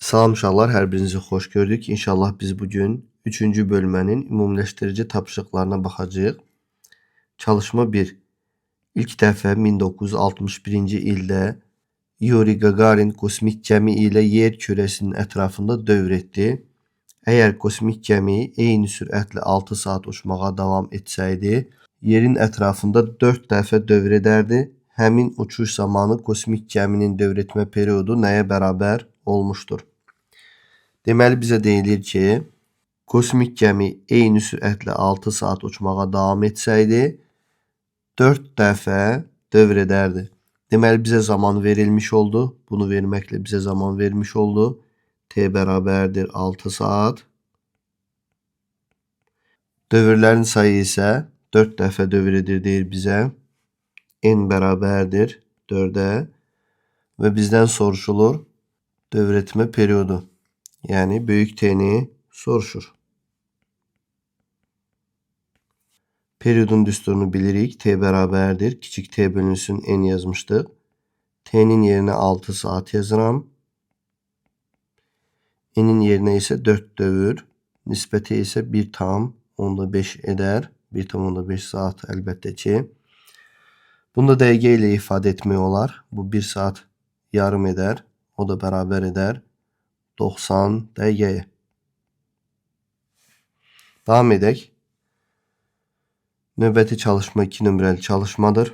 Salam uşaqlar, hər birinizi xoş gördük. İnşallah biz bugün 3-cü bölmənin ümumiləşdirici tapşırıqlarına baxacağıq. Çalışma 1. İlk dəfə 1961-ci ildə Yuri Gagarin kosmik gəmi ilə yer kürəsinin ətrafında dövr etdi. Əgər kosmik gəmi eyni sürətlə 6 saat uçmağa davam etsəydi, yerin ətrafında 4 dəfə dövr edərdi. Həmin uçuş zamanı kosmik gəminin dövr etmə periodu nəyə bərabər olmuşdur? Deməli bizə deyilir ki, kosmik gəmi eyni sürətlə 6 saat uçmağa davam etsəydi, 4 dəfə dövr edərdi. Deməli bizə zaman verilmiş oldu. Bunu verməklə bizə zaman vermiş oldu. T bərabərdir 6 saat. Dövrlərin sayı isə 4 dəfə dövr edir deyir bizə. N bərabərdir 4-ə və bizdən soruşulur dövr etmə periodu. Yəni böyük T-ni soruşur. Periyodun düsturunu bilirik. T bərabərdir. Kiçik T bölünsün N yazmışdıq. T'nin yerinə 6 saat yazıram. N'in yerinə isə 4 dövr. Nisbəti isə 1,5 edər. 1,5 saat əlbəttə ki. Bunu da dəqiqə ilə ifadə etmək olar. Bu 1 saat yarım edər. O da bərabər edər 90 dəqiqəyə. Davam edək. Növbəti çalışma 2 nömrəli çalışmadır.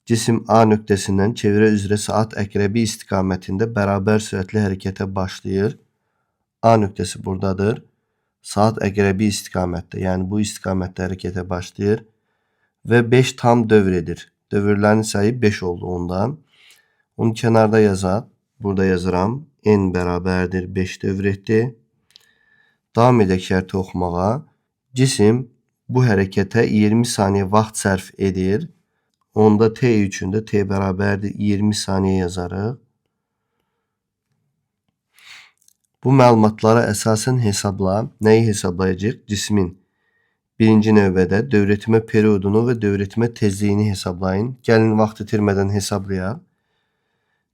Cisim A nöqtəsindən çevrə üzrə saat əqrəbi istiqamətində bərabər sürətli hərəkətə başlayır. A nöqtəsi buradadır. Saat əqrəbi istiqamətdə, yəni bu istiqamətdə hərəkətə başlayır və 5 tam dövr edir. Dövrlərin sayı 5 oldu ondan. Onu kənarda yazaq. Burada yazıram. N bərabərdir 5 dövr etdi. Davam edək şərti oxumağa. Cisim bu hərəkətə 20 saniyə vaxt sərf edir. Onda T üçün də T bərabərdir 20 saniyə yazarıq. Bu məlumatlara əsasən hesabla. Nəyi hesablayacaq? Cismin birinci növbədə dövrətmə periodunu və dövrətmə tezliyini hesablayın. Gəlin vaxt itirmədən hesablayaq.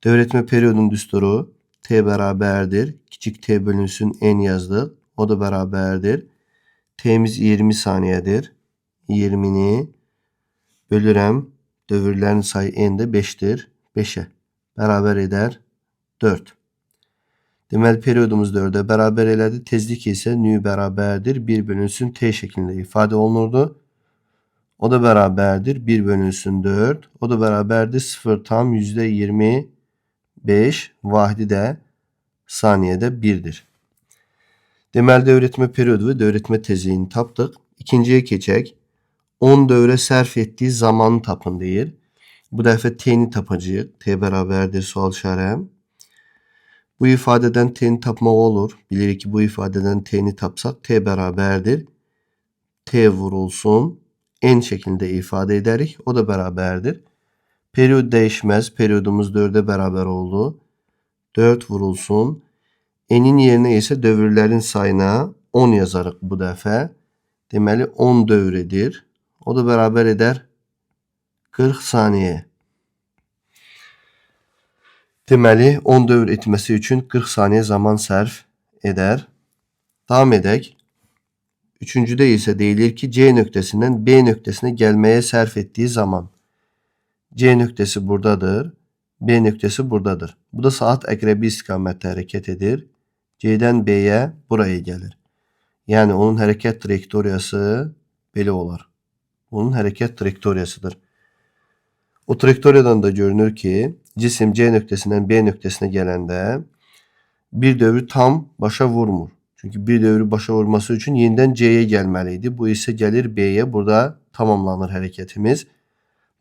Dövrətmə periodunun düsturu T bərabərdir. Kiçik T bölünsün N yazdıq. O da bərabərdir. T'miz 20 saniyədir. 20-ni bölürəm. Dövrlərin sayı N də 5-dir. 5-ə bərabər edər 4. Deməli periodumuz 4-ə bərabər elədi. Tezlik isə nü bərabərdir 1 bölünsün T şəklində ifadə olunurdu. O da bərabərdir 1 bölünsün 4. O da bərabərdir 0,25. Vahidi də saniyədə 1-dir. Deməli dövrətmə periodu və dövrətmə tezliyini tapdıq. İkinciyə keçək. 10 dövrə sərf etdiyi zamanı tapın deyir. Bu dəfə T-ni tapacağıq. T bərabərdir sual işarəm. Bu ifadədən T-ni tapmaq olur. Bilirik ki, bu ifadədən T-ni tapsaq T bərabərdir. T vurulsun. N şəklində ifadə edərik. O da bərabərdir. Period dəyişməz. Periodumuz 4-ə bərabər oldu. 4 vurulsun. N'in yerinə isə dövrlərin sayına 10 yazarıq bu dəfə. Deməli 10 dövr edir. O da bərabər edər 40 saniyə. Deməli 10 dövr etməsi üçün 40 saniyə zaman sərf edər. Davam edək. Üçüncüdə isə deyilir ki, C nöqtəsindən B nöqtəsinə gəlməyə sərf etdiyi zaman. C nöqtəsi buradadır. B nöqtəsi buradadır. Bu da saat əqrəbi istiqamətdə hərəkət edir. C'dən B'yə buraya gəlir. Yəni onun hərəkət trayektoriyası belə olar. Onun hərəkət trayektoriyasıdır. O trayektoriyadan da görünür ki, cisim C nöqtəsindən B nöqtəsinə gələndə bir dövr tam başa vurmur. Çünki bir dövrü başa vurması üçün yenidən C'yə gəlməli idi. Bu isə gəlir B'yə. Burada tamamlanır hərəkətimiz.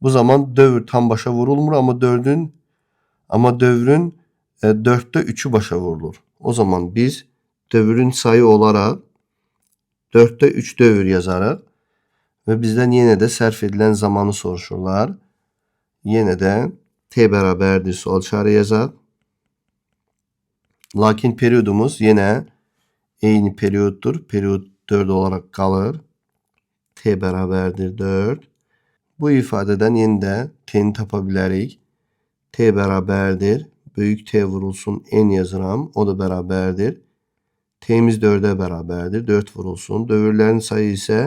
Bu zaman dövr tam başa vurulmur, amma dövrün 4'te 3'ü başa vurulur. O zaman biz dövrün sayı olaraq 4'te 3 dövr yazarıq və bizdən yenə də sərf edilən zamanı soruşurlar. Yenə də T bərabərdir sual işarə yazaq. Lakin periodumuz yenə eyni perioddur. Period 4 olaraq qalır. T bərabərdir 4. Bu ifadədən yenə də T'ni tapa bilərik. T bərabərdir böyük T vurulsun n yazıram. O da bərabərdir. T'miz 4'e bərabərdir. 4 vurulsun. Dövrlərin sayı isə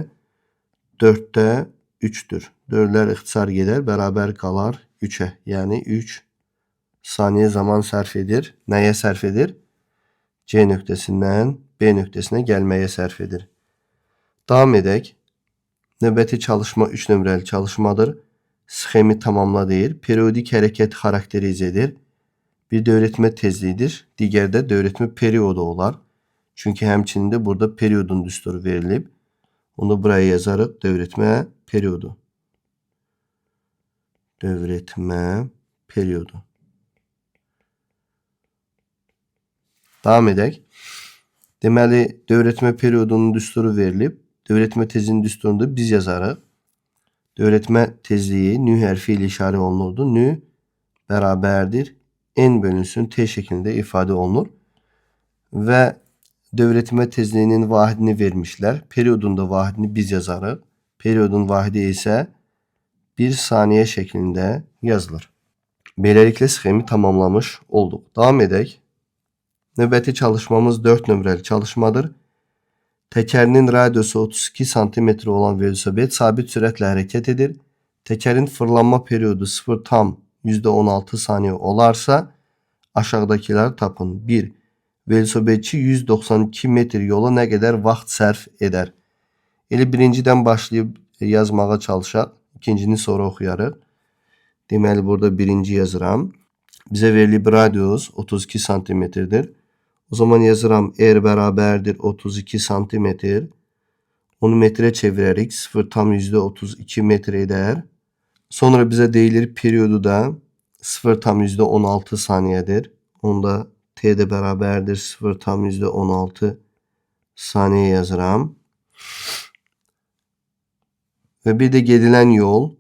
4'te 3'tür. 4'lər ixtisar gedər. Bərabər qalar 3'e. Yəni 3 saniye zaman sərf edir. Nəyə sərf edir? C nöqtəsindən B nöqtəsinə gəlməyə sərf edir. Davam edək. Növbəti çalışma 3 nömrəli çalışmadır. Sxemi tamamla deyir. Periodik hərəkət xarakterize edir. Bir dövrətmə tezliyidir. Digər də dövrətmə periodu olar. Çünki həmçinin də burada periodun düsturu verilib. Onu buraya yazarıq. Dövrətmə periodu. Dövrətmə periodu. Davam edək. Deməli, dövrətmə periodunun düsturu verilib. Dövrətmə tezliyinin düsturunu da biz yazarıq. Dövrətmə tezliyi nü hərfi ilə işarə olunurdu. Nü bərabərdir. N bölünsün T şeklində ifadə olunur. Və dövrətmə tezliyinin vahidini vermişlər. Periodun da vahidini biz yazarıq. Periodun vahidi isə 1 saniye şeklində yazılır. Beləliklə sxemi tamamlamış olduq. Davam edək. Növbəti çalışmamız 4 nömrəli çalışmadır. Təkərinin radiusu 32 cm olan velosiped sabit sürətlə hərəkət edir. Təkərin fırlanma periodu 0,16 saniye olarsa aşağıdakiləri tapın. 1. Velosipedçi 192 metr yola nə qədər vaxt sərf edər? Elə birincidən başlayıb yazmağa çalışaq. İkincini sonra oxuyarıq. Deməli, burada birinci yazıram. Bizə verilib radius 32 santimetrdir. O zaman yazıram R bərabərdir 32 santimetr. Onu metrə çevirərik. 0,32 metr edər. Sonra bizə deyilir periodu da 0,16 saniyədir. Onda T de bərabərdir 0,16 saniye yazıram. Və bir də gedilən yol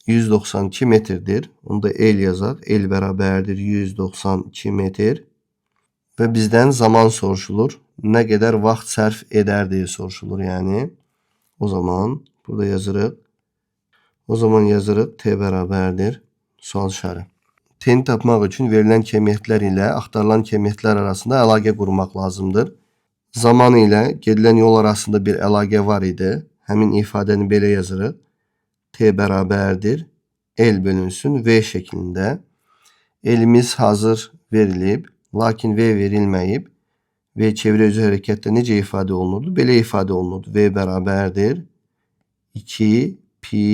192 metrdir. Onu da L yazaq. L bərabərdir 192 metr. Və bizdən zaman soruşulur. Nə qədər vaxt sərf edər deyə soruşulur. Yəni o zaman burada yazırıq. O zaman yazırıq T bərabərdir sual işarə. T'ni tapmaq üçün verilən keymiyyətlər ilə axtarılan keymiyyətlər arasında əlaqə qurmaq lazımdır. Zaman ilə gedilən yol arasında bir əlaqə var idi. Həmin ifadəni belə yazırıq. T bərabərdir L bölünsün V şəklində. L'imiz hazır verilib, lakin V verilməyib. V çevrə üzrə hərəkətdə necə ifadə olunurdu? Belə ifadə olunurdu. V bərabərdir 2 pi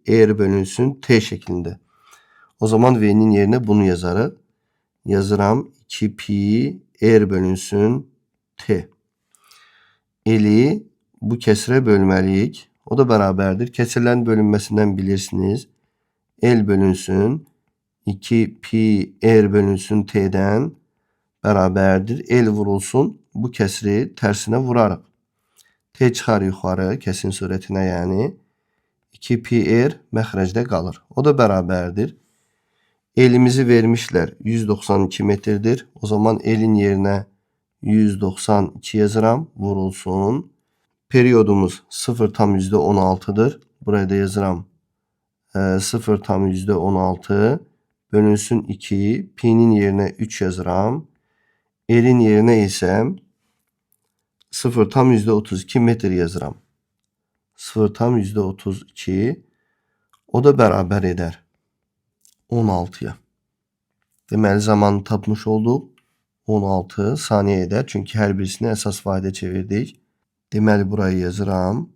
R bölünsün T şəklində. O zaman V'nin yerine bunu yazarıq. Yazıram 2 pi R bölünsün T. L'yi bu kəsrə bölməliyik. O da bərabərdir. Kəsrlərin bölünməsindən bilirsiniz. L bölünsün 2 pi R bölünsün T'dən bərabərdir. L vurulsun. Bu kəsri tərsinə vurarıq. T çıxar yuxarı kəsin surətinə, yəni 2 pi R məxrəcdə qalır. O da bərabərdir. L'imizi vermişlər 192 metrdir. O zaman L'in yerinə 192 yazıram. Vurulsun. Periyodumuz 0,16'dır. Buraya da yazıram 0,16 bölünsün 2. Pi'nin yerine 3 yazıram. L'in yerine ise 0,32 metr yazıram. 0,32 o da bərabər edər 16'ya. Deməli zamanı tapmış olduq. 16 saniye eder. Çünki hər birisini əsas vahide çevirdik. Deməli burayı yazıram.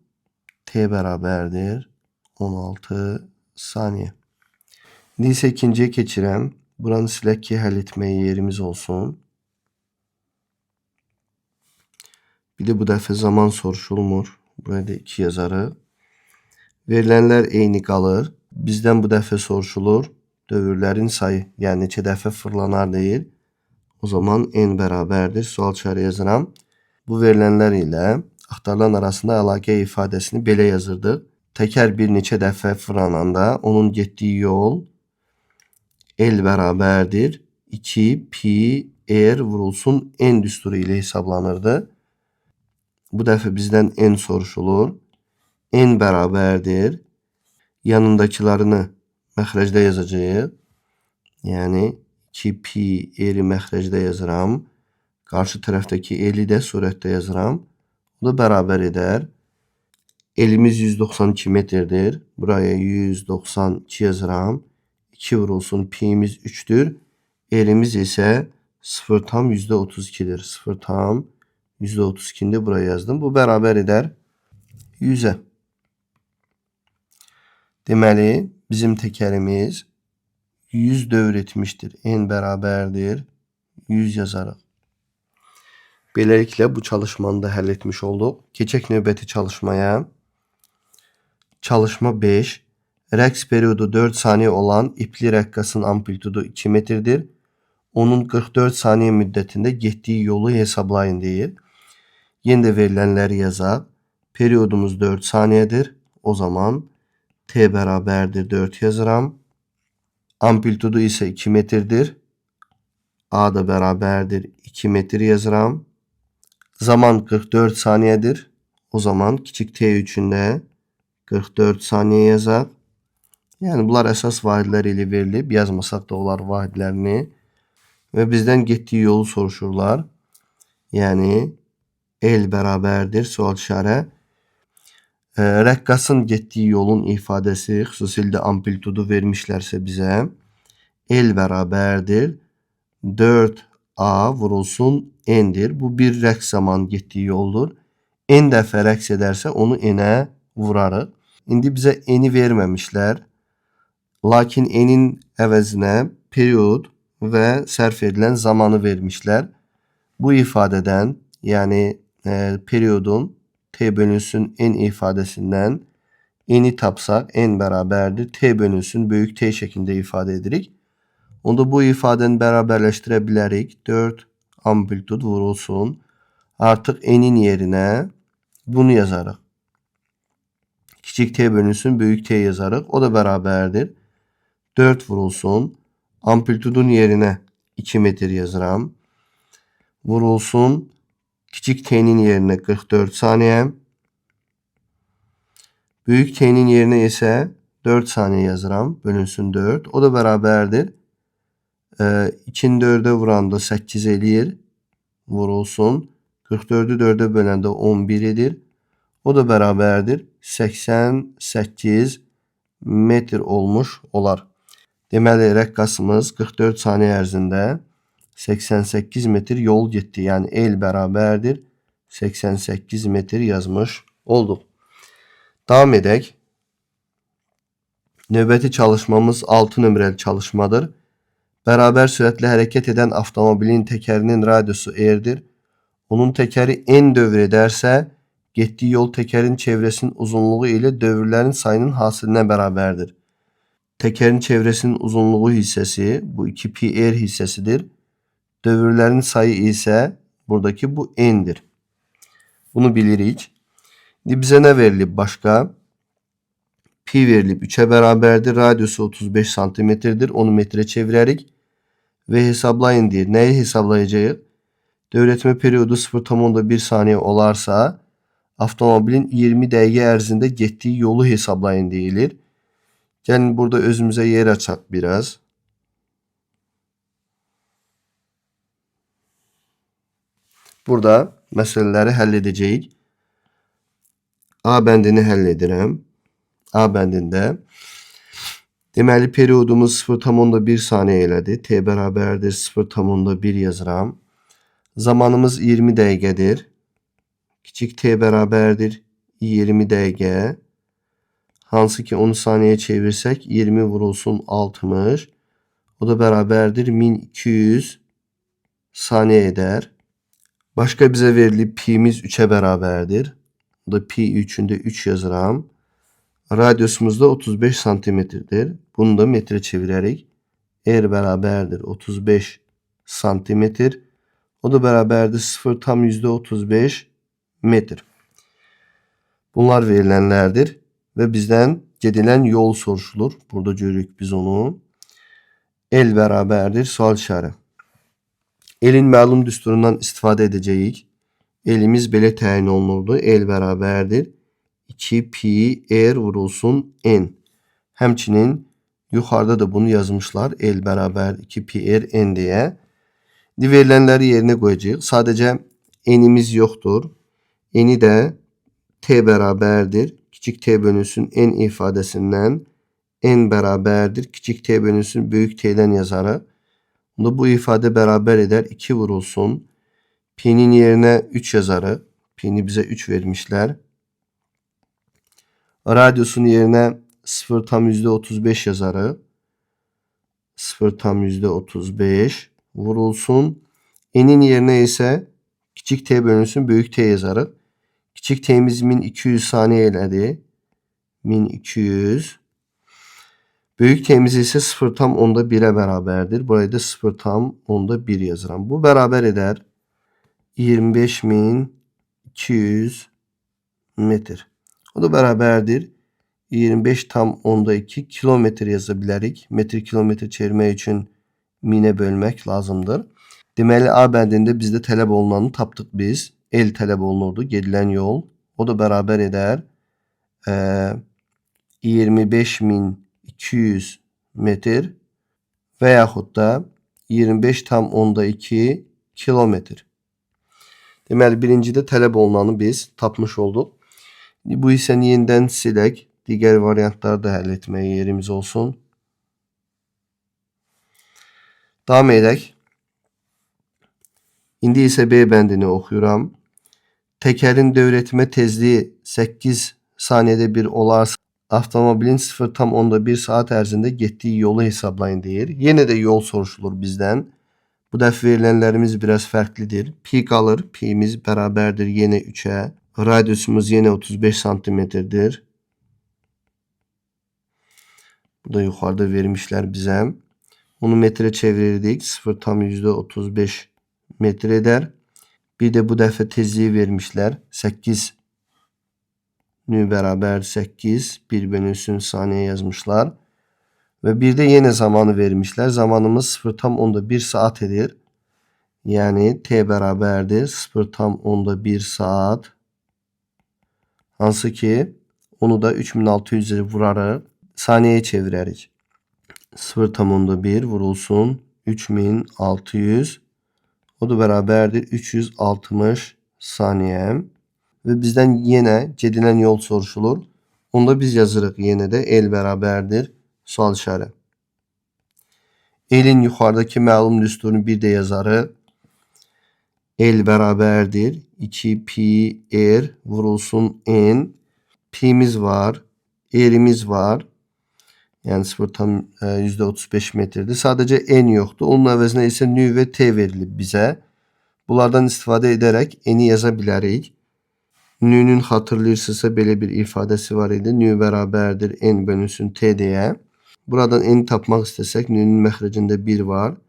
T bərabərdir 16 saniye. İndi isə ikinciyə keçirəm. Buranı silək ki, həll etməyə yerimiz olsun. Bir də bu dəfə zaman soruşulmur. Buraya da 2 yazarıq. Verilənlər eyni qalır. Bizdən bu dəfə soruşulur. Dövrlərin sayı, yəni neçə dəfə fırlanar deyil. O zaman n bərabərdir. Sual işarə yazıram. Bu verilənlər ilə axtarılan arasında əlaqə ifadəsini belə yazırdıq. Təkər bir neçə dəfə fırlananda onun getdiyi yol L bərabərdir 2 pi R vurulsun n düsturu ilə hesablanırdı. Bu dəfə bizdən n soruşulur. N bərabərdir. Yanındakilarını məxrəcdə yazacağıq. Yəni 2 pi r-i məxrəcdə yazıram. Qarşı tərəfdəki l-i də surətdə yazıram. Bu da bərabər edər. Elimiz 192 metrdir. Buraya 192 yazıram. 2 vurulsun pi'miz 3'dür. Elimiz isə 0,32'dir. 0,32'ni buraya yazdım. Bu bərabər edər 100'ə. Deməli, bizim təkərimiz 100 dövr etmişdir. N bərabərdir 100 yazarıq. Beləliklə bu çalışmanı da həll etmiş olduq. Keçək növbəti çalışmaya. Çalışma 5. Rəqs periodu 4 saniyə olan ipli rəqqasın amplitudu 2 metrdir. Onun 44 saniyə müddətində getdiyi yolu hesablayın deyir. Yenə də verilənləri yazaq. Periodumuz 4 saniyədir. O zaman t bərabərdir 4 yazıram. Amplitudu isə 2 metrdir. A da bərabərdir 2 metr yazıram. Zaman 44 saniyədir. O zaman kiçik t üçün də 44 saniyə yazaq. Yəni bunlar əsas vahidlər ilə verilib. Yazmasaq da olar vahidlərini. Və bizdən getdiyi yolu soruşurlar. Yəni L bərabərdir sual işarə. Rəqqasın getdiyi yolun ifadəsi, xüsusilə amplitudu vermişlərsə bizə L bərabərdir 4A vurulsun N'dir. Bu bir rəqs zamanı getdiyi yoldur. N dəfə rəqs edərsə onu N'ə vurarıq. İndi bizə N'i verməmişlər. Lakin N'in əvəzinə period və sərf edilən zamanı vermişlər. Bu ifadədən, yəni periodun t bölünsün n ifadəsindən n'i tapsaq, n bərabərdir t bölünsün böyük t şəklində ifadə edirik. Onda bu ifadəni bərabərləşdirə bilərik. 4 amplitud vurulsun. Artıq n'in yerinə bunu yazarıq. Kiçik t bölünsün böyük t yazarıq. O da bərabərdir 4 vurulsun. Amplitudun yerinə 2 metr yazıram. Vurulsun. Kiçik t'nin yerinə 44 saniyə. Böyük t'nin yerinə isə 4 saniyə yazıram. Bölünsün 4. O da bərabərdir. 2'ni 4'e vuranda 8 eləyir. Vurulsun. 44'ü 4'e böləndə 11 edir. O da bərabərdir 88 metr olmuş olar. Deməli, rəqqasımız 44 saniyə ərzində 88 metr yol getdi. Yəni L bərabərdir 88 metr yazmış olduq. Davam edək. Növbəti çalışmamız 6 nömrəli çalışmadır. Bərabər sürətlə hərəkət edən avtomobilin təkərinin radiusu R-dir. Onun təkəri N dövr edərsə, getdiyi yol təkərin çevrəsinin uzunluğu ilə dövrlərin sayının hasilinə bərabərdir. Təkərin çevrəsinin uzunluğu hissəsi bu 2 pi r hissəsidir. Dövrlərin sayı isə buradakı bu n'dir. Bunu bilirik. İndi bizə nə verilib başqa? Pi verilib 3'ə bərabərdir. Radiusu 35 santimetrdir. Onu metrə çevirərik. Və hesablayın deyir. Nəyi hesablayacağıq? Dövrətmə periodu 0,1 saniyə olarsa, avtomobilin 20 dəqiqə ərzində getdiyi yolu hesablayın deyilir. Gəlin burada özümüzə yer açaq biraz. Burada məsələləri həll edəcəyik. A bəndini həll edirəm. A bəndində deməli periodumuz 0,1 saniyə elədi. T bərabərdir 0,1 yazıram. Zamanımız 20 dəqiqədir. Kiçik t bərabərdir 20 dəqiqə. Hansı ki 10 saniyəyə çevirsək 20 vurulsun 60. O da bərabərdir 1200 saniyə edər. Başqa bizə verilib pi'miz 3'ə bərabərdir. O da pi üçün də 3 yazıram. Radiusumuz da 35 santimetrdir. Bunu da metrə çevirərik. R bərabərdir 35 santimetr. O da bərabərdir 0,35 metr. Bunlar verilənlərdir və bizdən gedilən yol soruşulur. Burada görürük biz onu. L bərabərdir sual işarə. L'in məlum düsturundan istifadə edəcəyik. L'imiz belə təyin olunurdu. L bərabərdir 2 pi r vurulsun n. Həmçinin Yuxarıda da bunu yazmışlar. L bərabər 2 pi r n deyə. Verilənləri yerinə qoyacağıq. Sadəcə n'imiz yoxdur. N'i də t bərabərdir. Kiçik t bölünsün n ifadəsindən n bərabərdir. Kiçik t bölünsün böyük t'dən yazarıq. Bunda bu ifadə bərabər edər. 2 vurulsun. Pi'nin yerinə 3 yazarıq. Pi'ni bizə 3 vermişlər. Radiusun yerinə 0,35 yazarıq. 0,35 vurulsun. N'in yerinə isə kiçik t bölünsün böyük t yazarıq. Kiçik t'miz 1200 saniyə elədi. 1200. Böyük t'miz isə 0,1'ə bərabərdir. Burayı da 0,1 yazıram. Bu bərabər edər 25200 metr. O da bərabərdir 25,2 kilometr yaza bilərik. Metr kilometr çevirmək üçün 1000'ə bölmək lazımdır. Deməli A bəndində bizdə tələb olunanı tapdıq biz. L tələb olunurdu, gedilən yol. O da bərabər edər 25200 metr və yaxud da 25,2 kilometr. Deməli birincidə tələb olunanı biz tapmış olduq. Bu hissəni yenidən silək. Digər variantları da həll etməyə yerimiz olsun. Davam edək. İndi isə B bəndini oxuyuram. Təkərin dövrətmə tezliyi 8 saniyədə bir olarsa, avtomobilin 0,1 saat ərzində getdiyi yolu hesablayın deyir. Yenə də yol soruşulur bizdən. Bu dəfə verilənlərimiz biraz fərqlidir. Pi qalır. Pi'miz bərabərdir yenə 3'ə. Radiusumuz yenə 35 santimetrdir. Bu da yuxarıda vermişlər bizə. Onu metrə çevirirdik. 0,35 metr edər. Bir də bu dəfə tezliyi vermişlər. 8 nü bərabər 8. 1 bölünsün saniyə yazmışlar. Və bir də yenə zamanı vermişlər. Zamanımız 0,1 saat edir. Yəni t bərabərdir 0,1 saat. Hansı ki onu da 3600'e vurarıq. Saniyəyə çevirərik. 0,1 vurulsun 3600. O da bərabərdir 360 saniyə. Və bizdən yenə gedilən yol soruşulur. Onda biz yazırıq yenə də L bərabərdir sual işarə. L'in yuxarıdakı məlum düsturunu bir də yazarıq. L bərabərdir 2 pi r vurulsun n. Pi'miz var. R'imiz var. Yəni 0,35 metrdir. Sadəcə n yoxdur. Onun əvəzinə isə nü və t verilib bizə. Bunlardan istifadə edərək n'i yaza bilərik. Nü'nün xatırlayırsınızsa belə bir ifadəsi var idi. Nü bərabərdir n bölünsün t deyə. Buradan n'i tapmaq istəsək nü'nün məxrəcində 1 var.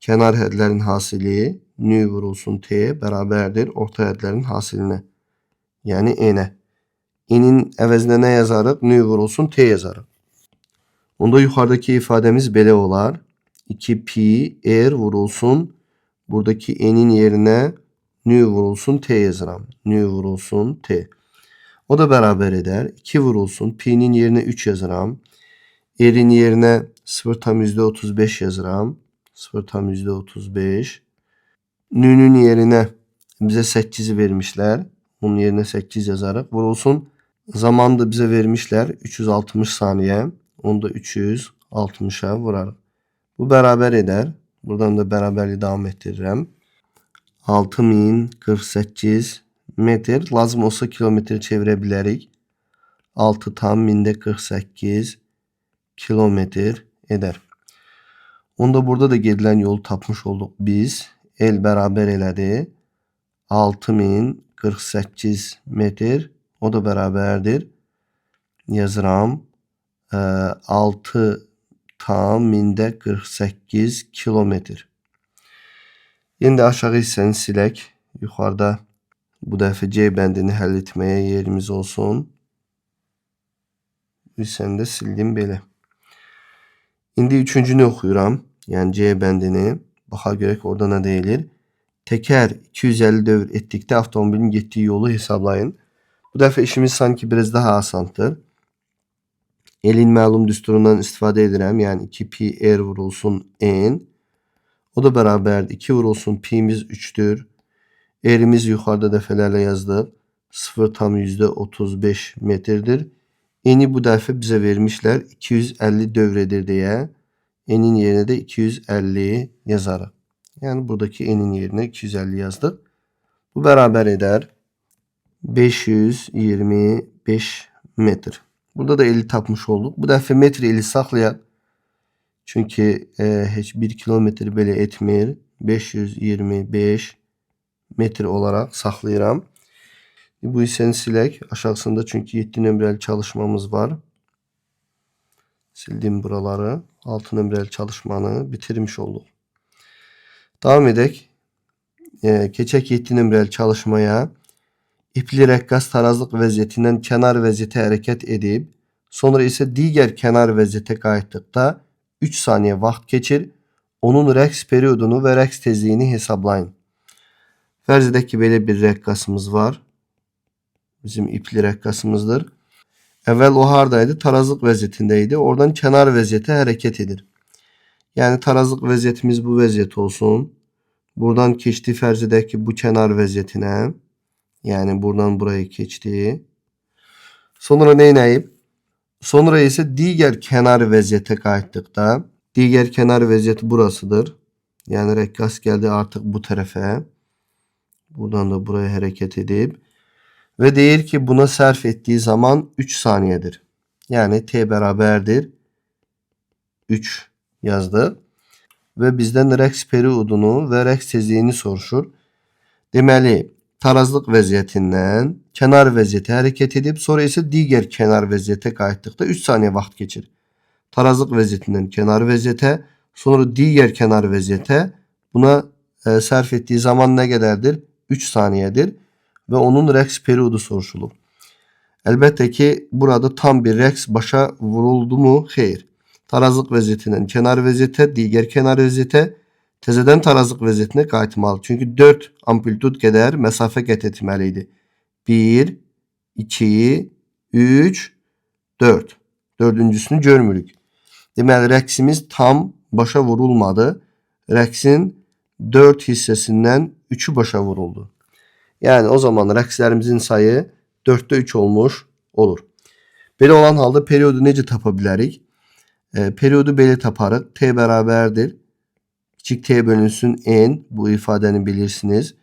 Kənar hədlərin hasili nü vurulsun t bərabərdir orta hədlərin hasilinə. Yəni n'ə. N'in əvəzinə nə yazarıq? Nü vurulsun t yazarıq. Onda yuxarıdakı ifadəmiz belə olar. 2 pi r vurulsun. Buradakı n'in yerinə nü vurulsun t yazıram. Nü vurulsun t. O da bərabər edər. 2 vurulsun. Pi'nin yerinə 3 yazıram. R'in yerinə 0,35 yazıram. 0,35. Nü'nün yerinə bizə 8'i vermişlər. Onun yerinə 8 yazarıq. Vurulsun. Zamanı da bizə vermişlər. 360 saniyə. Onu da 360'a vurarıq. Bu bərabər edər. Buradan da bərabərliyi davam etdirirəm. 6048 metr. Lazım olsa kilometr çevirə bilərik. 6 tam 1000'də 48 kilometr edər. Onda burada da gedilən yolu tapmış olduq biz. L bərabər elədi. 6048 metr. O da bərabərdir. Yazıram. 6 tam 1000'də 48 kilometr. Yenə də aşağı hissəni silək. Yuxarıda bu dəfə C bəndini həll etməyə yerimiz olsun. Bu hissəni də sildim belə. İndi üçüncünü oxuyuram. Yəni C bəndini. Baxa görək orada nə deyilir. Təkər 250 dövr etdikdə avtomobilin getdiyi yolu hesablayın. Bu dəfə işimiz sanki biraz daha asandır. Elin məlum düsturundan istifadə edirəm. Yəni 2pi r vurulsun n. O da bərabərdir. 2 vurulsun pi'miz 3'dür. R'imiz yuxarıda dəfələrlə yazdıq. 0,35 metrdir. N'i bu dəfə bizə vermişlər 250 dövr edir deyə. N'in yerinə də 250 yazarıq. Yəni buradakı n'in yerinə 250 yazdıq. Bu bərabər edər 525 metr. Burada da 50 tapmış olduq. Bu dəfə metr eli saxlayaq. Çünki heç 1 kilometr belə etmir. 525 metr olaraq saxlayıram. Bu hissəni silək. Aşağısında çünki 7 nömrəli çalışmamız var. Sildim buraları. 6 nömrəli çalışmanı bitirmiş olduq. Davam edək. Keçək 7 nömrəli çalışmaya. İpli rəqqas tarazlıq vəziyyətindən kənar vəziyyətə hərəkət edib, sonra isə digər kənar vəziyyətə qayıtdıqda 3 saniyə vaxt keçir. Onun rəqs periodunu və rəqs tezliyini hesablayın. Fərz edək ki, belə bir rəqqasımız var. Bizim ipli rəqqasımızdır. Əvvəl o haradaydı? Tarazlıq vəziyyətində idi. Oradan kənar vəziyyətə hərəkət edir. Yəni tarazlıq vəziyyətimiz bu vəziyyət olsun. Buradan keçdi, fərz edək ki, bu kənar vəziyyətinə. Yəni buradan buraya keçdi. Sonra neynəyib? Sonra isə digər kənar vəziyyətə qayıtdıqda, digər kənar vəziyyəti burasıdır. Yəni rəqqas gəldi artıq bu tərəfə. Buradan da buraya hərəkət edib. Və deyir ki, buna sərf etdiyi zaman 3 saniyədir. Yəni t bərabərdir 3 yazdı. Və bizdən rəqs periodunu və rəqs tezliyini soruşur. Deməli, tarazlıq vəziyyətindən kənar vəziyyətə hərəkət edib, sonra isə digər kənar vəziyyətə qayıtdıqda 3 saniyə vaxt keçir. Tarazlıq vəziyyətindən kənar vəziyyətə, sonra digər kənar vəziyyətə, buna sərf etdiyi zaman nə qədərdir? 3 saniyədir və onun rəqs periodu soruşulub. Əlbəttə ki, burada tam bir rəqs başa vuruldu mu? Xeyr. Tarazlıq vəziyyətindən kənar vəziyyətə, digər kənar vəziyyətə, təzədən tarazlıq vəziyyətinə qayıtmalı. Çünki 4 amplitud qədər məsafə qət etməli idi. 1, 2, 3, 4. Dördüncüsünü görmürük. Deməli, rəqsimiz tam başa vurulmadı. Rəqsin 4 hissəsindən 3'ü başa vuruldu. Yəni o zaman rəqslərimizin sayı 4'də 3 olmuş olur. Belə olan halda periodu necə tapa bilərik? Periodu belə taparıq. T bərabərdir. Kiçik t bölünsün n. Bu ifadəni bilirsiniz.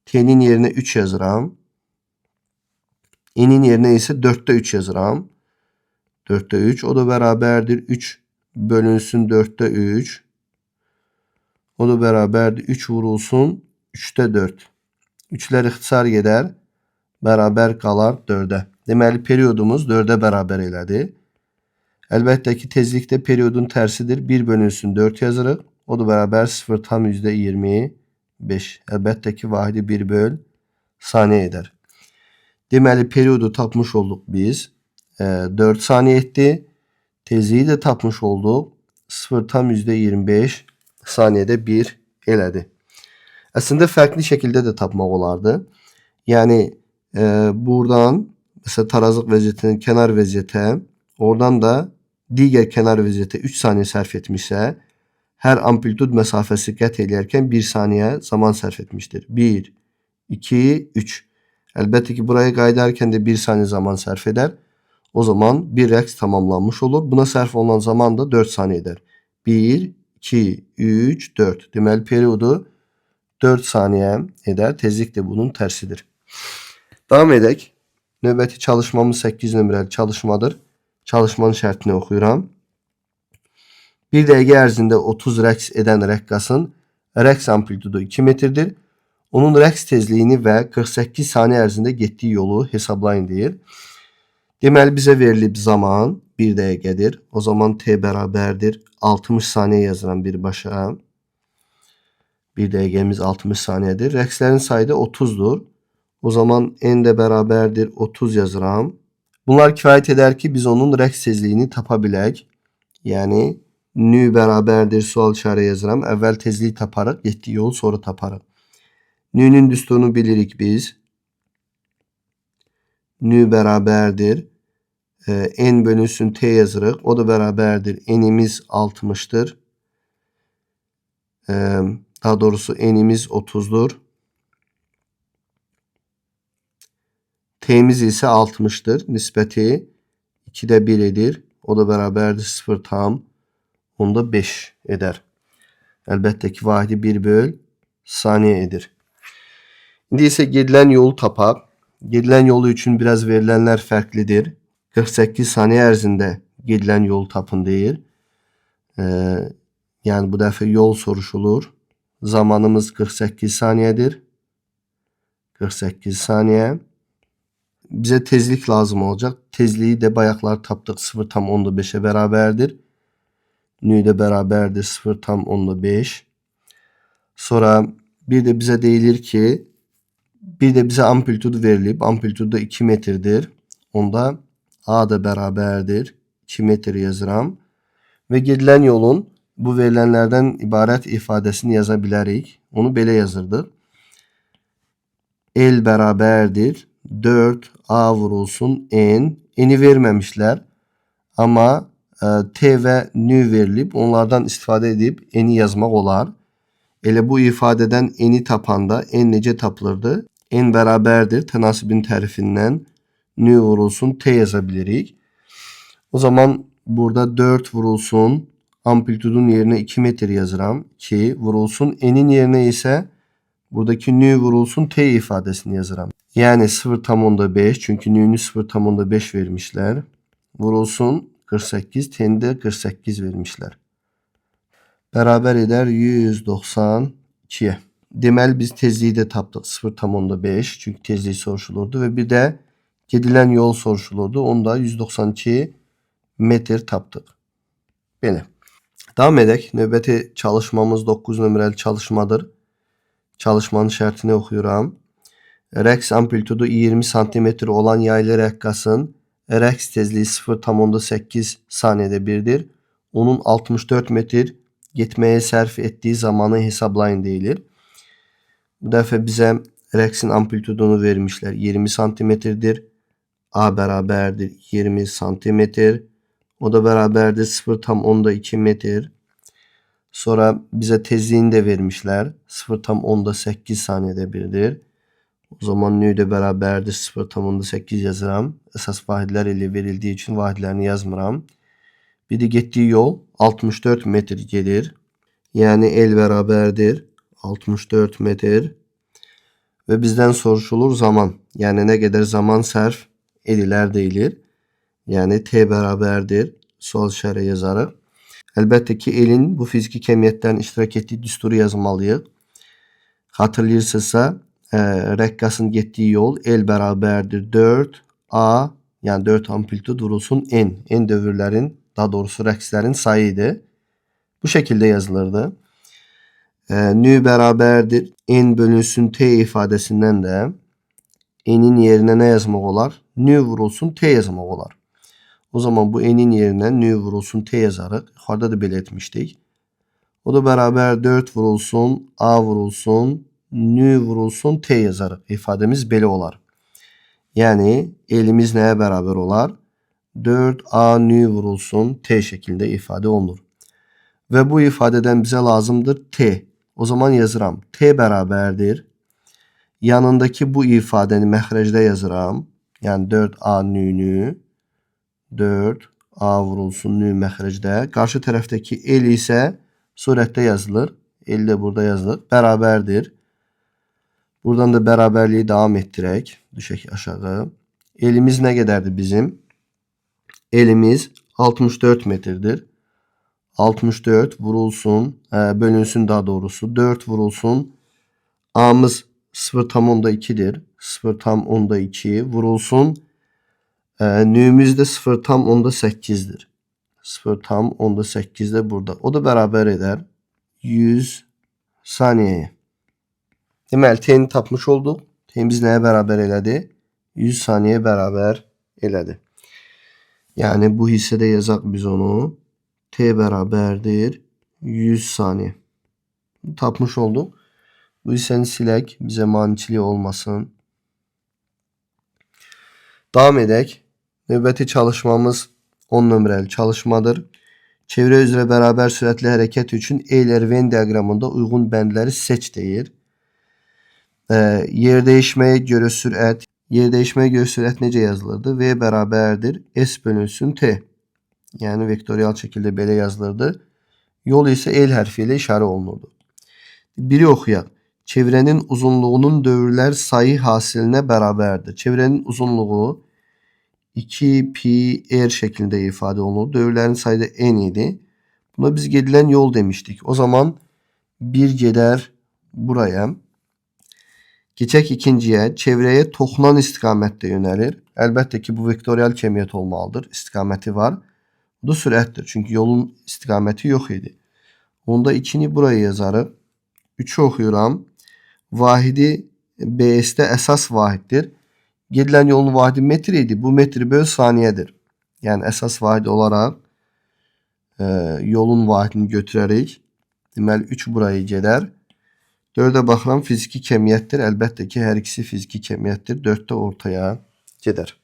T'nin yerinə 3 yazıram. N'in yerinə isə 4'də 3 yazıram. 4'də 3. O da bərabərdir. 3 bölünsün 4'də 3. O da bərabərdir. 3 vurulsun 3'də 4. 3'lər ixtisar gedər. Bərabər qalar 4'ə. Deməli, periodumuz 4'ə bərabər elədi. Əlbəttə ki, tezlikdə periodun tərsidir. 1 bölünsün 4 yazırıq. O da bərabər 0,25. Əlbəttə ki, vahidi 1 böl saniyə edər. Deməli, periodu tapmış olduq biz. 4 saniyə etdi. Tezliyi də tapmış olduq. 0,25 saniyədə 1 elədi. Əslində, fərqli şəkildə də tapmaq olardı. Yəni, buradan, məsələn, tarazlıq vəziyyətindən kənar vəziyyətə, oradan da digər kənar vəziyyətə 3 saniyə sərf etmişsə, hər amplitud məsafəsi qət edərkən 1 saniyə zaman sərf etmişdir. 1, 2, 3. Əlbəttə ki, buraya qayıdarkən də 1 saniyə zaman sərf edər. O zaman bir rəqs tamamlanmış olur. Buna sərf olunan zaman da 4 saniyə edər. 1, 2, 3, 4. Deməli, periodu 4 saniyə edər. Tezlik də bunun tərsidir. Davam edək. Növbəti çalışmamız 8 nömrəli çalışmadır. Çalışmanın şərtini oxuyuram. 1 dəqiqə ərzində 30 rəqs edən rəqqasın rəqs amplitudu 2 metrdir. Onun rəqs tezliyini və 48 saniyə ərzində getdiyi yolu hesablayın deyir. Deməli, bizə verilib zaman 1 dəqiqədir. O zaman t bərabərdir. 60 saniyə yazıram birbaşa. 1 dəqiqəmiz 60 saniyədir. Rəqslərin sayı da 30'dur. O zaman n də bərabərdir 30 yazıram. Bunlar kifayət edər ki, biz onun rəqs tezliyini tapa bilək. Yəni, nü bərabərdir sual işarə yazıram. Əvvəl tezliyi taparıq, getdiyi yolu sonra taparıq. Nü'nün düsturunu bilirik biz. Nü bərabərdir n bölünsün t yazırıq. O da bərabərdir. N'imiz 60'tır. Daha doğrusu n'imiz 30'dur. T'miz ise 60'tır. Nisbəti 2'də 1 edir. O da bərabərdir 0,5 eder. Əlbəttə ki, vahidi 1 böl saniye edir. İndi isə gedilən yolu tapaq. Gedilən yolu üçün biraz verilənlər fərqlidir. 48 saniye ərzində gedilən yolu tapın deyir. Yəni bu dəfə yol soruşulur. Zamanımız 48 saniyedir. 48 saniye. Bize tezlik lazım olacak. Tezliği de bayaqlar tapdıq 0,5'e bərabərdir. Nü də bərabərdir 0,5. Sonra bir de bize deyilir ki, bir de bize amplitudu verilib. Amplitudu da 2 metrdir. Onda A da bərabərdir. 2 metr yazıram. Ve gedilən yolun bu verilenlerden ibarət ifadesini yaza bilərik. Onu belə yazırdıq. L bərabərdir 4A vurulsun N. N'i vermemişler. Ama T ve Nü verilib. Onlardan istifadə edib N'i yazmaq olar. Elə bu ifadeden N'i tapanda N necə tapılırdı? N bərabərdir tənasibin tərifindən Nü vurulsun T yazabilirik. O zaman burada 4 vurulsun amplitudun yerine 2 metre yazıram. 2 vurulsun N'in yerine ise buradaki Nü vurulsun T ifadesini yazıram. Yani 0,5 çünkü Nü'nü 0,5 vermişler. Vurulsun 48 T'ni de 48 vermişler. Beraber eder 192'ye. Deməli biz tezliği de tapdıq 0,5 çünkü tezliği soruşulurdu ve bir de gedilen yol soruşulurdu. Onu da 192 metr tapdıq. Belə. Davam edək. Növbəti çalışmamız 9 nömrəli çalışmadır. Çalışmanın şərtini oxuyuram. Rəqs amplitudu 20 cm olan yaylı rəqqasın rəqs tezliği 0,8 saniyədə birdir. Onun 64 metr getməyə sərf etdiyi zamanı hesablayın deyilir. Bu dəfə bizə rəqsin amplitudunu vermişlər. 20 santimetrdir. A bərabərdir 20 santimetr. O da bərabərdir 0,2 metr. Sonra bize tezliğini de vermişler. 0,8 saniyede birdir. O zaman nü de beraberdir 0,8 yazıram. Esas vahidler ile verildiği için vahidlerini yazmıram. Bir de getdiyi yol 64 metr gelir. Yani el beraberdir 64 metr. Ve bizden soruşulur zaman. Yani ne kadar zaman sərf edilər deyilir. Yani T beraberdir. Sol şərə yazarıq. Əlbəttə ki, elin bu fiziki kəmiyyətlərin iştirak etdiyi düsturu yazmalıyıq. Hatırlayırsınızsa, rəqqasın getdiyi yol L bərabərdir 4A, yəni 4 amplitud vurulsun N. N dövrlərin, daha doğrusu rəqslərin sayıydı. Bu şəkildə yazılırdı. Nü bərabərdir N bölünsün T ifadəsindən də N'in yerine nə yazmaq olar? Nü vurulsun T yazmaq olar. O zaman bu N'in yerine nü vurulsun T yazarıq. Yuxarıda da belə etmişdik. O da bərabər 4 vurulsun A vurulsun nü vurulsun T yazarıq. İfademiz belə olar. Yəni elimiz nəyə bərabər olar? 4A nü vurulsun T şeklinde ifade olunur. Ve bu ifadeden bize lazımdır T. O zaman yazıram. T bərabərdir. Yanındaki bu ifadeni məxrəcdə yazıram. Yəni 4A nü 4A vurulsun nü məxrəcdə. Qarşı tərəfdəki el isə surətdə yazılır. El de burada yazılır. Bərabərdir. Buradan da bərabərliyi davam etdirək. Düşək aşağı. Elimiz nə qədərdir bizim? Elimiz 64 metrdir. 64 vurulsun, bölünsün daha doğrusu. 4 vurulsun. A'mız 0,2'dir. 0,2 vurulsun. Nü'müz de 0,8'dir. 0,8 de burada. O da beraber eder 100 saniyeye. Deməli T'ni tapmış olduq. T'miz nəyə bərabər elədi? 100 saniye bərabər elədi. Yəni bu hissədə yazaq biz onu. T bərabərdir 100 saniye. Tapmış olduq. Bu hissəni silək. Bizə maniçiliyi olmasın. Davam edək. Növbəti çalışmamız 10 nömrəli çalışmadır. Çevrə üzrə bərabər sürətli hərəkət üçün Euler-Venn diaqramında uyğun bəndləri seç deyir. Yer dəyişməyə görə sürət necə yazılırdı? V bərabərdir S bölünsün T. Yəni vektorial şəkildə belə yazılırdı. Yol isə el hərfi ilə işarə olunurdu. Biri oxuyaq. Çevrənin uzunluğunun dövrlər sayı hasilinə bərabərdir. Çevrənin uzunluğu 2 pi r şeklinde ifade olunur. Dövrlərin sayı da n idi. Buna biz gedilən yol demiştik. O zaman bir gedər buraya. Geçək ikinciyə. Çevrəyə toxunan istiqamətdə yönəlir. Əlbəttə ki, bu vektorial kemiyyət olmalıdır. İstiqaməti var. Bu da sürətdir. Çünki yolun istiqaməti yox idi. Onda 2'ni buraya yazarıq. 3'ü oxuyuram. Vahidi BS-də əsas vahiddir. Gedilən yolun vahidi metr idi. Bu metri böl saniyədir. Yəni əsas vahid olaraq yolun vahidini götürərik. Deməli 3 buraya gedər. 4'ə baxıram fiziki kemiyyətdir. Əlbəttə ki, hər ikisi fiziki kemiyyətdir. 4 də ortaya gedər.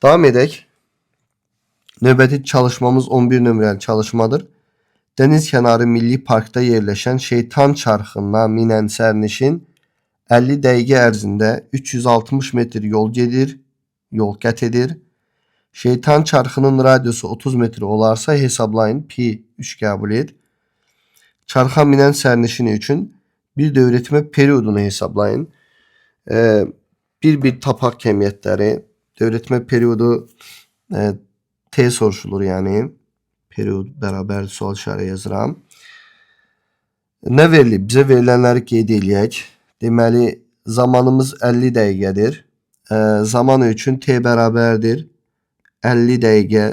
Davam edək. Növbəti çalışmamız 11 nömrəli çalışmadır. Dəniz kənarı milli parkda yerləşən Şeytan çarxına minən sərnişin 50 dəqiqə ərzində 360 metr yol qət edir. Şeytan çarxının radiusu 30 metr olarsa hesablayın. Pi 3 qəbul et. Çarxa minən sərnişini üçün bir dövrətmə periodunu hesablayın. Bir tapaq kemiyyətləri. Dövrətmə periyodu T soruşulur yəni. Periyod bərabər sual işarə yazıram. Nə verilib? Bizə verilənləri qeyd eləyək. Deməli, zamanımız 50 dəqiqədir. Zaman üçün T bərabərdir 50 dəqiqə.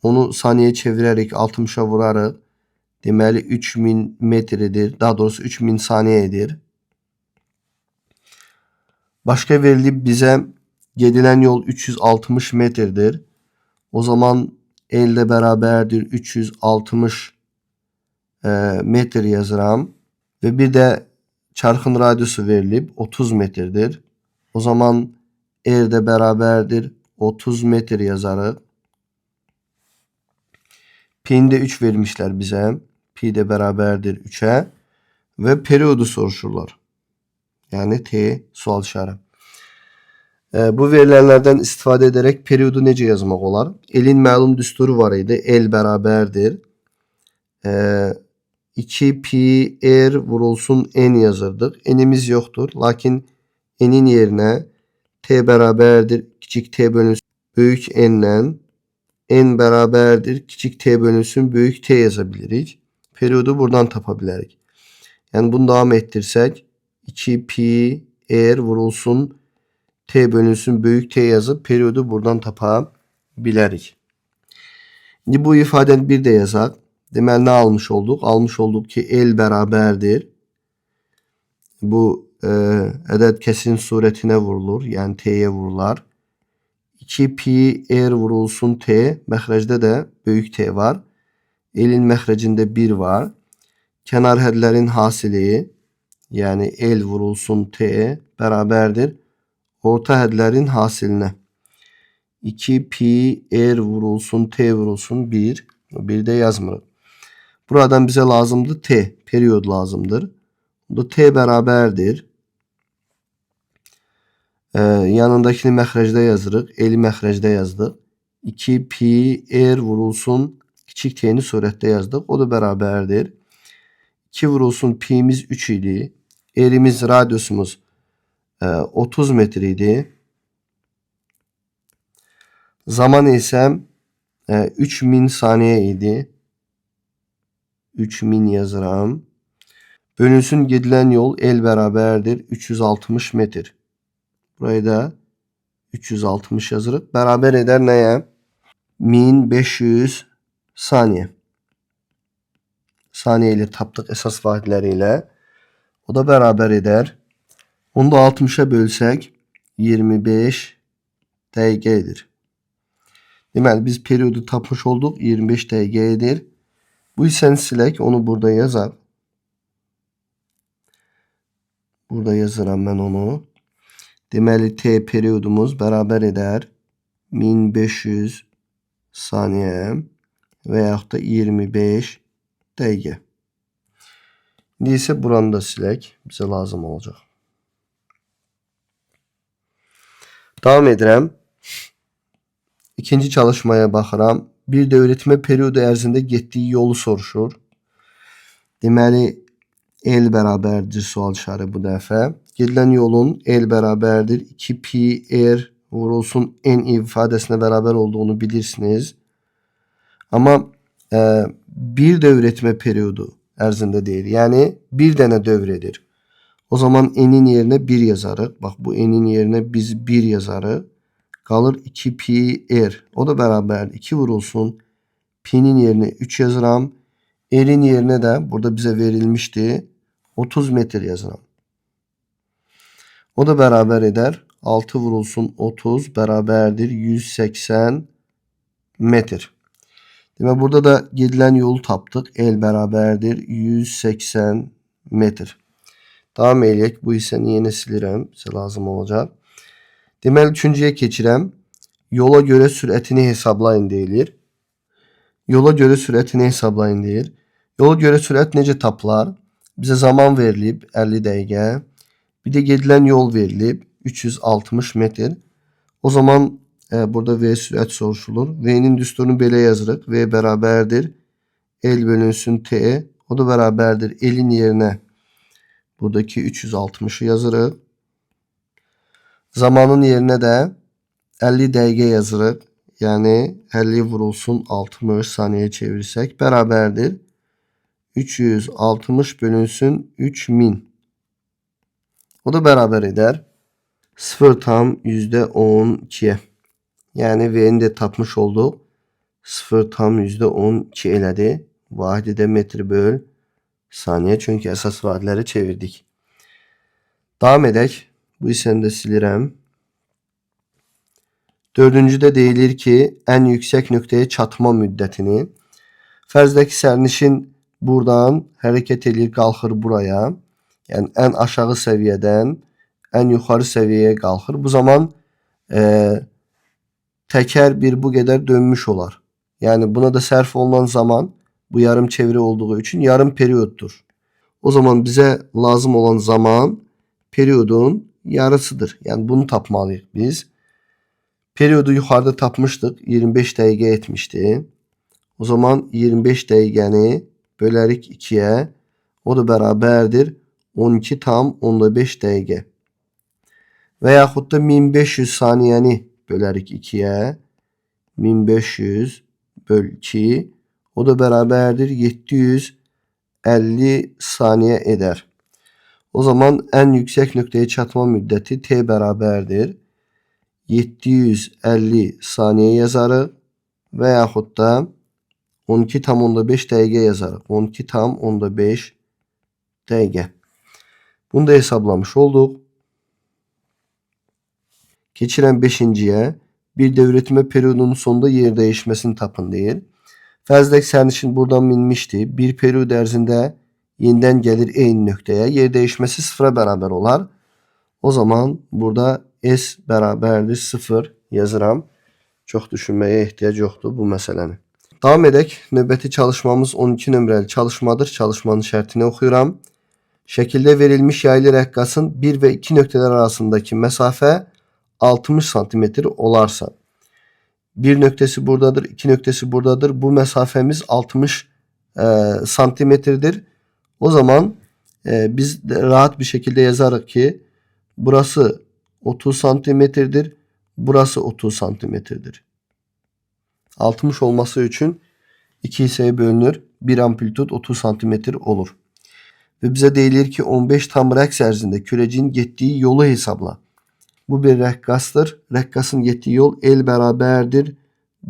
Onu saniyəyə çevirərək 60'a vurarıq. Deməli, 3000 metridir. Daha doğrusu 3000 saniyə edir. Başqa verilib bizə gedilən yol 360 metrdir. O zaman elde bərabərdir 360 metr yazıram. Ve bir də çarxın radiusu verilib 30 metrdir. O zaman R də bərabərdir 30 metr yazarıq. Pi'ni də 3 vermişlər bizə. Pi də bərabərdir 3'ə. Ve periyodu soruşurlar. Yani T sual işarə. Bu verilənlərdən istifadə edərək periyodu necə yazmaq olar? Elin məlum düsturu var idi. El bərabərdir 2 pi r vurulsun n yazırdıq. N'imiz yoxdur. Lakin n'in yerinə T bərabərdir kiçik t bölünsün böyük n'lə n bərabərdir kiçik t bölünsün böyük t yazabilirik. Periyodu buradan tapa bilərik. Yəni bunu davam ettirsək 2 pi r vurulsun T bölünsün böyük T yazıp periyodu buradan tapa bilərik. Şimdi bu ifadəni bir də yazaq. Deməli nə almış olduq? Almış olduq ki L bərabərdir. Bu ədəd kəsin surətinə vurulur. Yəni T'ye vurular. 2 pi r vurulsun T. Məxrəcdə də böyük T var. L'in məxrəcində 1 var. Kənar hədlərin hasili yəni L vurulsun T bərabərdir orta hədlərin hasilinə. 2 pi r vurulsun T vurulsun 1. Bir də yazmırıq. Buradan bizə lazımdır T. Periyod lazımdır. Bu da T bərabərdir. Yanındakini məxrəcdə yazırıq. L'yi məxrəcdə yazdıq. 2 pi r vurulsun kiçik t'ni surətdə yazdıq. O da bərabərdir. 2 vurulsun pi'miz 3 idi. R'imiz radiusumuz 30 metr idi. Zaman ise 3000 saniye idi. 3000 yazıram. Bölünsün gedilen yol L bərabərdir 360 metr. Burayı da 360 yazırıq. Bərabər edər nəyə? 1500 saniye. Saniye ile tapdıq əsas vahidləri ilə. O da bərabər edər. Onu da 60'a bölsək 25 dəqiqə edir. Deməli biz periyodu tapmış olduq. 25 dəqiqə edir. Bu hissəni silək. Onu burada yazaq. Burada yazıram mən onu. Deməli T periyodumuz bərabər edər 1500 saniye veyahut da 25 dəqiqə. İndi isə buranı da silək. Bizə lazım olacaq. Davam edirəm. İkinci çalışmaya baxıram. Bir dövrətmə periodu ərzində getdiyi yolu soruşur. Deməli, L bərabərdir sual işarəti bu dəfə. Gedilən yolun L bərabərdir 2pi r vurulsun n ifadəsinə bərabər olduğunu bilirsiniz. Amma bir dövrətmə periodu ərzində deyil. Yəni, bir dənə dövr edir. O zaman n'in yerinə 1 yazarıq. Bax, bu n'in yerinə biz 1 yazarıq. Qalır 2pi r. O da bərabərdir. 2 vurulsun. Pi'nin yerinə 3 yazıram. R'in yerinə də burada bizə verilmişdi. 30 metr yazıram. O da bərabər edər. 6 vurulsun 30 bərabərdir 180 metr. Demək, burada da gedilən yolu tapdıq. L bərabərdir 180 metr. Davam eləyək. Bu hissəni yenə silirəm. Bizə lazım olacaq. Deməli, üçüncüyə keçirəm. Yola görə sürətini hesablayın deyilir. Yola görə sürətini hesablayın deyir. Yola görə sürət necə tapılar? Bizə zaman verilib 50 dəqiqə. Bir də gedilən yol verilib 360 metr. O zaman burada V sürət soruşulur. V'nin düsturunu belə yazırıq. V bərabərdir L bölünsün T. O da bərabərdir L'in yerinə buradakı 360'ı yazırıq. Zamanın yerinə də 50 dəqiqə yazırıq. Yəni 50 vurulsun 60 saniyeye çevirsək bərabərdir 360 bölünsün 3000. O da bərabər edər 0,12'ye. Yəni V'ni də tapmış olduq. 0,12 elədi. Vahidi də metr böl saniye. Çünki əsas vahidləri çevirdik. Davam edək. Bu hissəni də silirəm. Dördüncüdə deyilir ki, ən yüksək nöqtəyə çatma müddətini. Fərzdəki sərnişin buradan hərəkət edir, qalxır buraya. Yəni ən aşağı səviyyədən ən yuxarı səviyyəyə qalxır. Bu zaman təkər bir bu qədər dönmüş olar. Yəni buna da sərf olunan zaman bu yarım çevre olduğu üçün yarım periyoddur. O zaman bizə lazım olan zaman periyodun yarısıdır. Yəni bunu tapmalıyıq biz. Periyodu yuxarıda tapmışdıq. 25 dəqiqə etmişdi. O zaman 25 dəqiqəni bölərik 2'ye. O da bərabərdir 12,5 dəqiqə. Və yaxud da 1500 saniyəni bölərik 2'ye. 1500 böl 2. O da bərabərdir 750 saniye eder. O zaman ən yüksək nöqtəyə çatma müddəti T bərabərdir 750 saniye yazarıq və yaxud da 12,5 dəqiqə yazarıq. 12,5 dəqiqə. Bunu da hesablamış olduq. Keçirəm 5-ciyə. Bir dövrətmə periyodunun sonunda yer dəyişməsini tapın deyir. Fərzdəki sərnişin buradan minmişdi. Bir periyod ərzində yenidən gəlir eyni nöqtəyə. Yer dəyişməsi 0'a bərabər olar. O zaman burada S bərabərdir 0 yazıram. Çox düşünməyə ehtiyac yoxdur bu məsələni. Davam edək. Növbəti çalışmamız 12 nömrəli çalışmadır. Çalışmanın şərtini oxuyuram. Şəkildə verilmiş yaylı rəqqasın 1 və 2 nöqtələr arasındakı məsafə 60 santimetr olarsa. Bir nöqtəsi buradadır, 2 nöqtəsi buradadır. Bu məsafəmiz 60 santimetrdir. O zaman biz rahat bir şekilde yazarıq ki burası 30 santimetrdir. Burası 30 santimetrdir. 60 olması için 2 hissəyə bölünür. Bir amplitud 30 santimetr olur. Ve bize deyilir ki 15 tam rəqs ərzində kürəcin getdiyi yolu hesabla. Bu bir rəqqasdır. Rəqqasın getdiyi yol L bərabərdir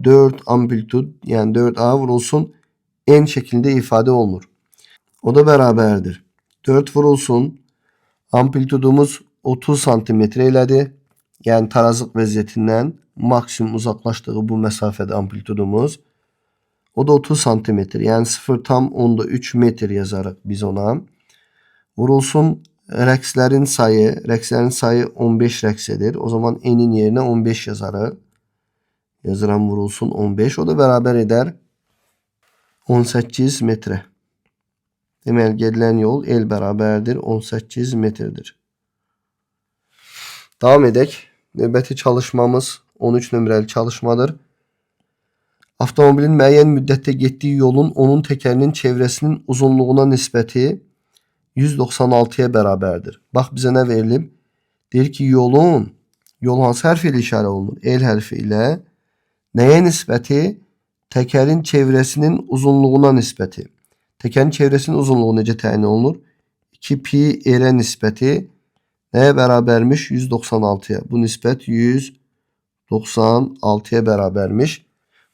4 amplitud, yəni 4A vurulsun n şeklinde ifade olunur. O da bərabərdir 4 vurulsun amplitudumuz 30 santimetre elədi. Yəni tarazlıq vəziyyətindən maksimum uzaqlaşdığı bu məsafədə amplitudumuz. O da 30 santimetr, yəni 0,3 metr yazarıq biz ona. Vurulsun rəqslərin sayı 15 rəqs edir. O zaman n'in yerinə 15 yazarıq. Yazıram vurulsun 15. O da bərabər edər 18 metre. Deməli, gedilən yol el bərabərdir 18 metrdir. Davam edək. Növbəti çalışmamız 13 nömrəli çalışmadır. Avtomobilin müəyyən müddətdə getdiyi yolun onun təkərinin çevrəsinin uzunluğuna nisbəti 196'ya bərabərdir. Bax, bizə nə verilib? Deyir ki, yol hansı hərfi ilə işarə olunur? El hərfi ilə. Nəyə nisbəti? Təkərin çevrəsinin uzunluğuna nisbəti. Təkərin çevrəsinin uzunluğu necə təyin olunur? 2pi r-ə nisbəti nəyə bərabərmiş? 196'ya. Bu nisbət 196'ya bərabərmiş.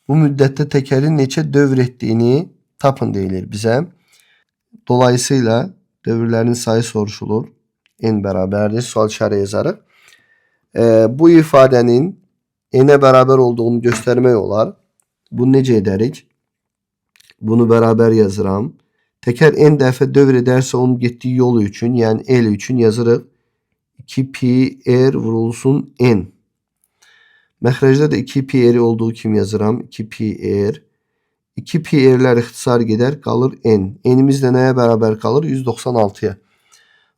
Bu müddətdə təkərin neçə dövr etdiyini tapın deyilir bizə. Dolayısıyla dövrlərin sayı soruşulur. N bərabərdir. Sual işarə yazarıq. Bu ifadənin n-ə bərabər olduğunu göstərmək olar. Bunu necə edərik? Bunu bərabər yazıram. Təkər n dəfə dövr edərsə onun getdiyi yolu üçün, yəni L üçün yazırıq. 2pi r vurulsun n. Məxrəcdə də 2pi r olduğu kimi yazıram. 2pi r. 2pi r'lər ixtisar gedər, qalır n. N'imiz də nəyə bərabər qalır? 196'ya.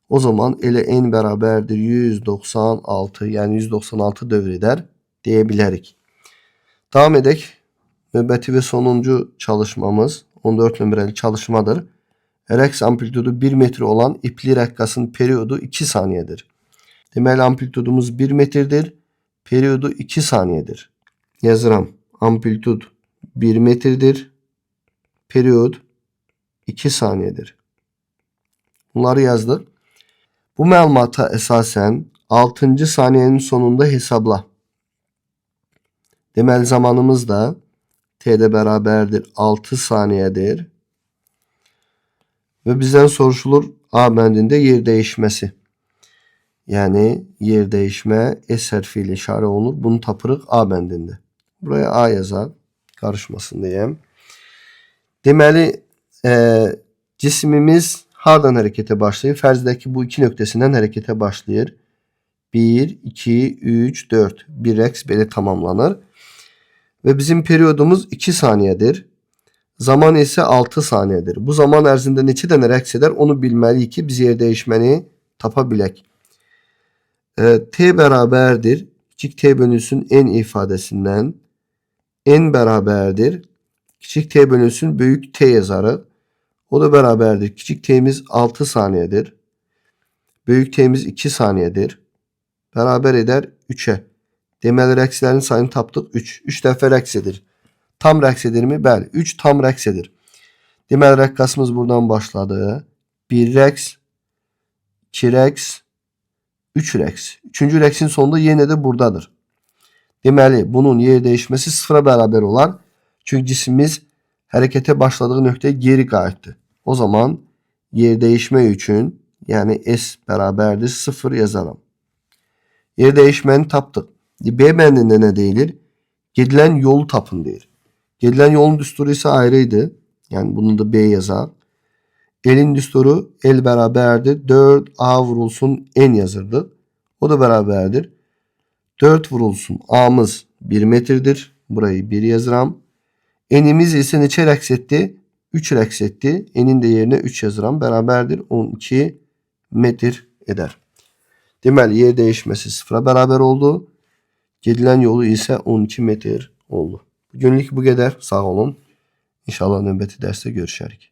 O zaman elə n bərabərdir 196, yəni 196 dövr edər deyə bilərik. Davam edək. Növbəti və sonuncu çalışmamız 14 nömrəli çalışmadır. Rəqs amplitudu 1 metr olan ipli rəqqasın periodu 2 saniyədir. Deməli, amplitudumuz 1 metrdir. Periodu 2 saniyedir. Yazıram. Amplitud 1 metrdir. Periyod 2 saniyedir. Bunları yazdık. Bu məlumata əsasən 6. saniyenin sonunda hesabla. Deməli, zamanımız da T'də bərabərdir 6 saniyedir. Və bizdən soruşulur A bəndində yer dəyişməsi. Yəni yer dəyişmə S hərfi ilə işarə olunur. Bunu tapırıq A bəndində. Buraya A yazaq. Qarışmasın deyəm. Deməli, cismimiz hardan hərəkətə başlayır? Fərzdəki bu iki nöqtəsindən hərəkətə başlayır. 1, 2, 3, 4. Bir rəqs belə tamamlanır. Və bizim periyodumuz 2 saniyedir. Zaman isə 6 saniyedir. Bu zaman ərzində neçə dənə rəqs edər? Onu bilməliyik ki, biz yer dəyişməni tapa bilək. T bərabərdir. Kiçik T bölünsün N ifadəsindən. N bərabərdir. Kiçik T bölünsün böyük T yazarıq. O da bərabərdir. Kiçik T'miz 6 saniyedir. Böyük T'miz 2 saniyedir. Bərabər edər 3'ə. Deməli, rəqslərin sayını tapdıq 3. 3 dəfə rəqs edir. Tam rəqs edirmi? Bəli. 3 tam rəqs edir. Deməli, rəqqasımız buradan başladı. 1 rəqs, 2 rəqs, 3 rəqs. 3-cü rəqsin sonunda yenə də buradadır. Deməli, bunun yer dəyişməsi 0'a bərabər olar. Çünki cismimiz hərəkətə başladığı nöqtəyə geri qayıtdı. O zaman yer dəyişmək üçün, yəni S bərabərdir 0 yazaram. Yer dəyişməni tapdıq. B bəndində nə deyilir? Gedilən yolu tapın deyir. Gedilən yolun düsturu isə ayrı idi. Yəni bunu da B yazaq. L'in düsturu L bərabərdir 4A vurulsun N yazırdıq. O da bərabərdir 4 vurulsun A'mız 1 metrdir. Burayı 1 yazıram. N'imiz isə neçə rəqs etdi? 3 rəqs etdi. N'in də yerinə 3 yazıram. Bərabərdir 12 metr edər. Deməli, yer dəyişməsi 0'a bərabər oldu. Gedilən yolu isə 12 metr oldu. Bugünlük bu qədər. Sağ olun. İnşallah növbəti dərsdə görüşərik.